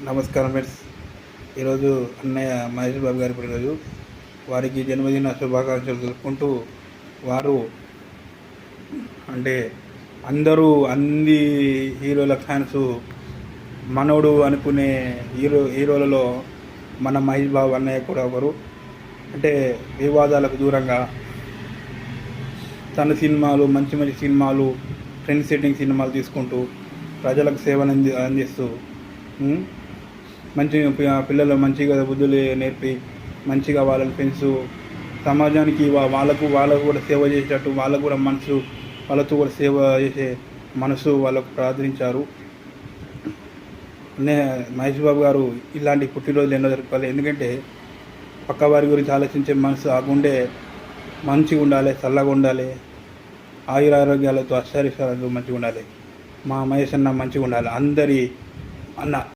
నమస్కారం ఫ్రెండ్స్. ఈరోజు అన్నయ్య మహేష్ బాబు గారి పుట్టినరోజు. వారికి జన్మదిన శుభాకాంక్షలు తెలుపుకుంటూ వారు అంటే అందరూ అన్ని హీరోల ఫ్యాన్స్ మనోడు అనుకునే హీరోలలో మన మహేష్ బాబు అన్నయ్య కూడా ఒకరు. అంటే వివాదాలకు దూరంగా తన సినిమాలు మంచి సినిమాలు ట్రెండ్ సెట్టింగ్ సినిమాలు తీసుకుంటూ ప్రజలకు సేవలు అందిస్తూ మంచి పిల్లలు మంచిగా బుద్ధులు నేర్పి మంచిగా వాళ్ళని పెంచు సమాజానికి వాళ్ళకు కూడా సేవ చేసేటట్టు వాళ్ళకు కూడా వాళ్ళతో కూడా సేవ చేసే మనసు వాళ్ళకు ప్రార్థించారు. మహేష్ బాబు గారు ఇలాంటి పుట్టినరోజులు ఎన్నో జరుపుకోవాలి. ఎందుకంటే పక్క వారి గురించి ఆలోచించే మనసు ఆ గుండె మంచిగా ఉండాలి, చల్లగా ఉండాలి, ఆయురారోగ్యాలతో అష్టైశ్వర్యాలతో మంచిగా ఉండాలి. మా మహేష్ అన్న మంచిగా ఉండాలి, అందరి అన్న.